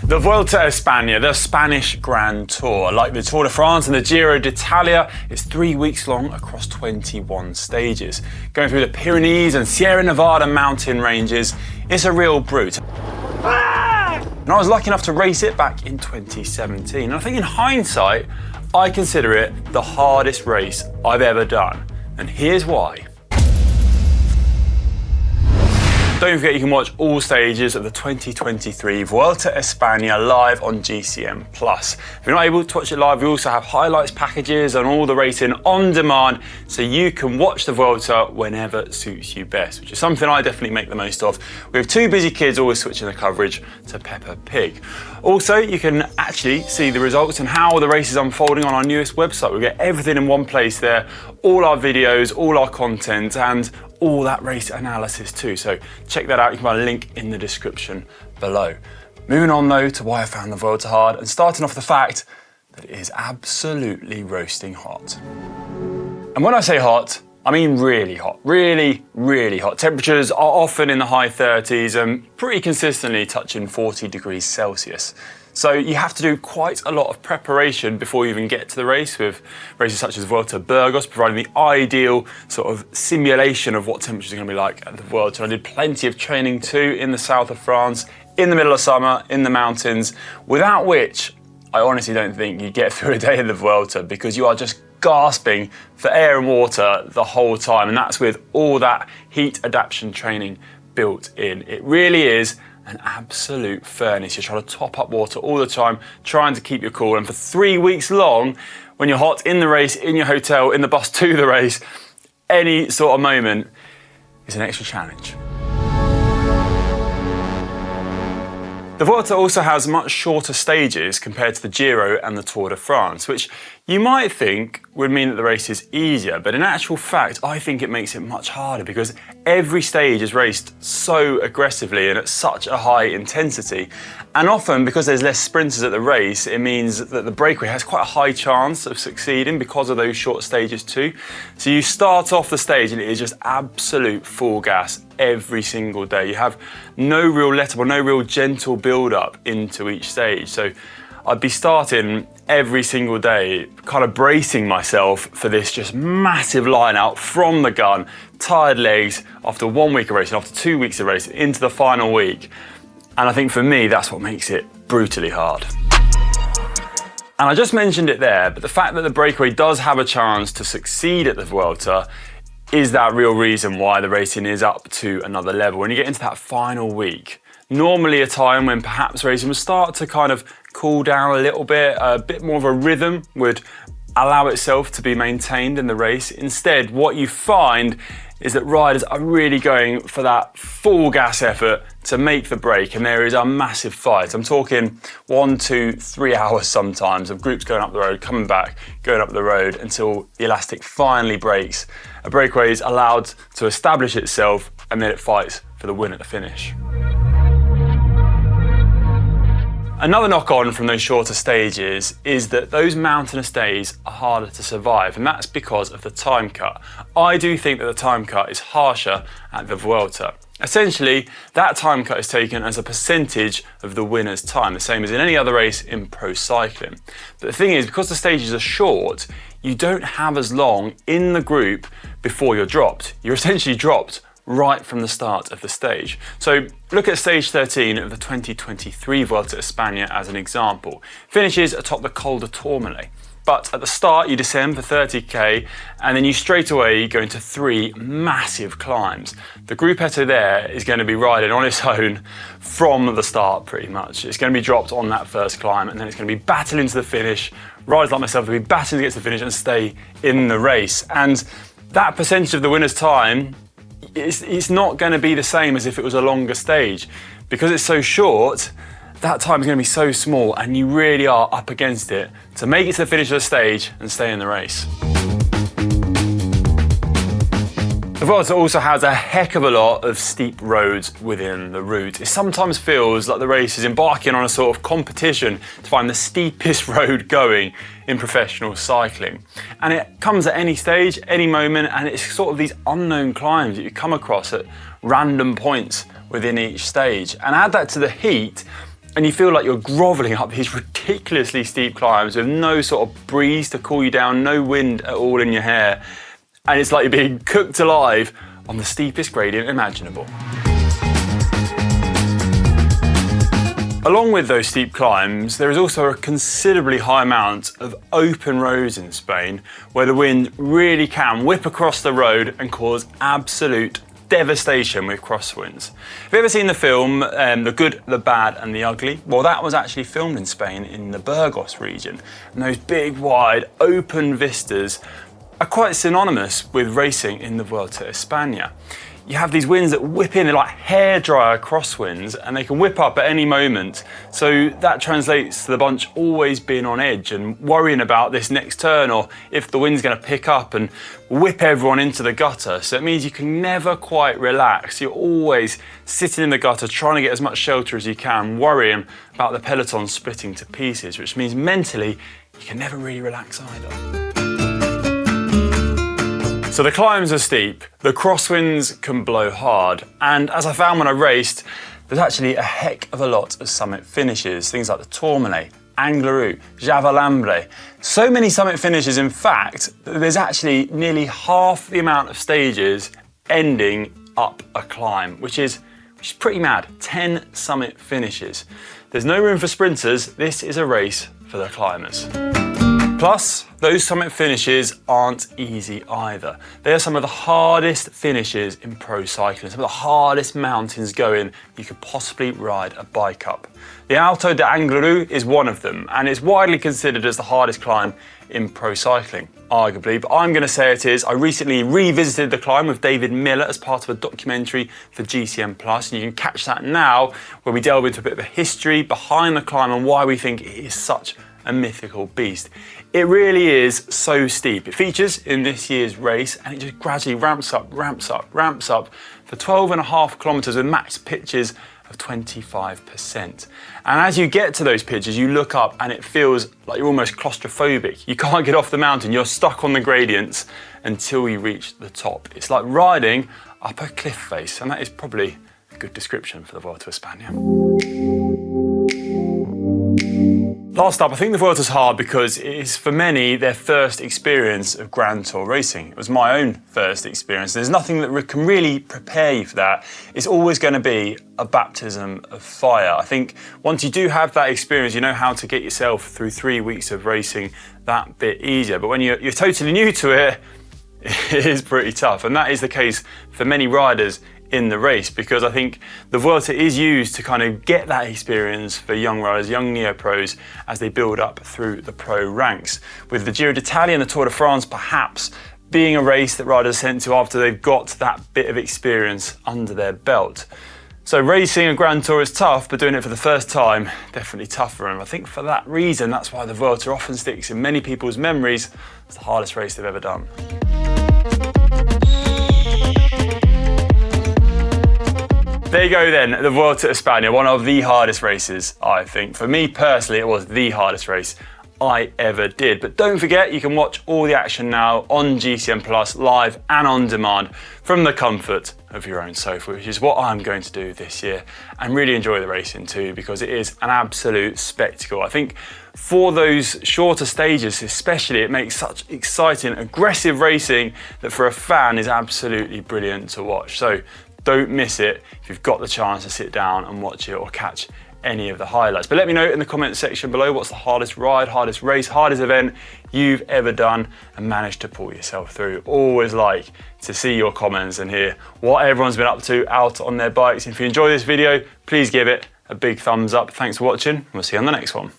The Vuelta a España, the Spanish Grand Tour. Like the Tour de France and the Giro d'Italia, it's 3 weeks long across 21 stages. Going through the Pyrenees and Sierra Nevada mountain ranges, it's a real brute. And I was lucky enough to race it back in 2017. And I think in hindsight, I consider it the hardest race I've ever done. And here's why. Don't forget you can watch all stages of the 2023 Vuelta a España live on GCN+. If you're not able to watch it live, we also have highlights packages and all the racing on demand, so you can watch the Vuelta whenever it suits you best, which is something I definitely make the most of. We have two busy kids always switching the coverage to Peppa Pig. Also, you can actually see the results and how the race is unfolding on our newest website. We get everything in one place there, all our videos, all our content, and all that race analysis too. So check that out. You can find a link in the description below. Moving on though to why I found the Vuelta hard, and starting off the fact that it is absolutely roasting hot. And when I say hot, I mean really hot, really, really hot. Temperatures are often in the high 30s and pretty consistently touching 40 degrees Celsius. So you have to do quite a lot of preparation before you even get to the race, with races such as Vuelta Burgos providing the ideal sort of simulation of what temperatures are going to be like at the Vuelta. I did plenty of training too in the south of France, in the middle of summer, in the mountains, without which I honestly don't think you get through a day of the Vuelta, because you are just gasping for air and water the whole time, and that's with all that heat adaptation training built in. It really is an absolute furnace. You're trying to top up water all the time, trying to keep your cool, and for 3 weeks long, when you're hot in the race, in your hotel, in the bus to the race, any sort of moment is an extra challenge. The Vuelta also has much shorter stages compared to the Giro and the Tour de France, which you might think would mean that the race is easier, but in actual fact, I think it makes it much harder, because every stage is raced so aggressively and at such a high intensity. And often, because there's less sprinters at the race, it means that the breakaway has quite a high chance of succeeding because of those short stages too. So you start off the stage and it is just absolute full gas every single day. You have no real let-up or no real gentle build-up into each stage. So I'd be starting every single day, kind of bracing myself for this just massive line out from the gun, tired legs after 1 week of racing, after 2 weeks of racing, into the final week. And I think for me, that's what makes it brutally hard. And I just mentioned it there, but the fact that the breakaway does have a chance to succeed at the Vuelta is that real reason why the racing is up to another level. When you get into that final week, normally a time when perhaps racing would start to kind of cool down a bit more of a rhythm would allow itself to be maintained in the race. Instead, what you find is that riders are really going for that full gas effort to make the break, and there is a massive fight. I'm talking 1, 2, 3 hours sometimes of groups going up the road, coming back, going up the road until the elastic finally breaks. A breakaway is allowed to establish itself, and then it fights for the win at the finish. Another knock-on from those shorter stages is that those mountainous days are harder to survive, and that's because of the time cut. I do think that the time cut is harsher at the Vuelta. Essentially, that time cut is taken as a percentage of the winner's time, the same as in any other race in pro cycling. But the thing is, because the stages are short, you don't have as long in the group before you're dropped. You're essentially dropped right from the start of the stage. So look at stage 13 of the 2023 Vuelta a España as an example. Finishes atop the Col de Tourmalet. But at the start you descend for 30k, and then you straight away go into 3 massive climbs. The gruppetto there is going to be riding on its own from the start pretty much. It's going to be dropped on that first climb, and then it's going to be battling to the finish. Riders like myself will be battling to get to the finish and stay in the race. And that percentage of the winner's time, it's not going to be the same as if it was a longer stage. Because it's so short, that time is going to be so small, and you really are up against it to make it to the finish of the stage and stay in the race. The Vuelta also has a heck of a lot of steep roads within the route. It sometimes feels like the race is embarking on a sort of competition to find the steepest road going in professional cycling. And it comes at any stage, any moment, and it's sort of these unknown climbs that you come across at random points within each stage. And add that to the heat, and you feel like you're groveling up these ridiculously steep climbs with no sort of breeze to cool you down, no wind at all in your hair, and it's like you're being cooked alive on the steepest gradient imaginable. Along with those steep climbs, there is also a considerably high amount of open roads in Spain where the wind really can whip across the road and cause absolute devastation with crosswinds. Have you ever seen the film The Good, the Bad and the Ugly? Well, that was actually filmed in Spain in the Burgos region, and those big, wide, open vistas are quite synonymous with racing in the Vuelta a España. You have these winds that whip in, they're like hairdryer crosswinds, and they can whip up at any moment. So that translates to the bunch always being on edge and worrying about this next turn, or if the wind's going to pick up and whip everyone into the gutter. So it means you can never quite relax. You're always sitting in the gutter trying to get as much shelter as you can, worrying about the peloton splitting to pieces, which means mentally you can never really relax either. So the climbs are steep, the crosswinds can blow hard, and as I found when I raced, there's actually a heck of a lot of summit finishes, things like the Tourmalet, Angliru, Javalambre. So many summit finishes, in fact, there's actually nearly half the amount of stages ending up a climb, which is pretty mad. 10 summit finishes. There's no room for sprinters, this is a race for the climbers. Plus, those summit finishes aren't easy either. They are some of the hardest finishes in pro cycling, some of the hardest mountains going you could possibly ride a bike up. The Alto de Angliru is one of them, and it's widely considered as the hardest climb in pro cycling, arguably, but I'm going to say it is. I recently revisited the climb with David Miller as part of a documentary for GCN+, and you can catch that now, where we delve into a bit of a history behind the climb and why we think it is such a mythical beast. It really is so steep. It features in this year's race, and it just gradually ramps up for 12.5 kilometers with max pitches of 25%. And as you get to those pitches, you look up and it feels like you're almost claustrophobic. You can't get off the mountain, you're stuck on the gradients until you reach the top. It's like riding up a cliff face, and that is probably a good description for the Vuelta a España. Last up, I think the Vuelta's hard because it is, for many, their first experience of Grand Tour racing. It was my own first experience. There's nothing that can really prepare you for that. It's always going to be a baptism of fire. I think once you do have that experience, you know how to get yourself through 3 weeks of racing that bit easier. But when you're totally new to it, it is pretty tough. And that is the case for many riders in the race, because I think the Vuelta is used to kind of get that experience for young riders, young neo-pros, as they build up through the pro ranks. With the Giro d'Italia and the Tour de France perhaps being a race that riders are sent to after they've got that bit of experience under their belt. So racing a Grand Tour is tough, but doing it for the first time, definitely tougher. And I think for that reason, that's why the Vuelta often sticks in many people's memories as the hardest race they've ever done. There you go then, the Vuelta a España, one of the hardest races, I think. For me personally, it was the hardest race I ever did. But don't forget, you can watch all the action now on GCN+, live and on demand from the comfort of your own sofa, which is what I'm going to do this year, and really enjoy the racing too, because it is an absolute spectacle. I think for those shorter stages especially, it makes such exciting, aggressive racing that for a fan is absolutely brilliant to watch. So don't miss it if you've got the chance to sit down and watch it or catch any of the highlights. But let me know in the comment section below what's the hardest ride, hardest race, hardest event you've ever done and managed to pull yourself through. Always like to see your comments and hear what everyone's been up to out on their bikes. If you enjoy this video, please give it a big thumbs up. Thanks for watching, and we'll see you on the next one.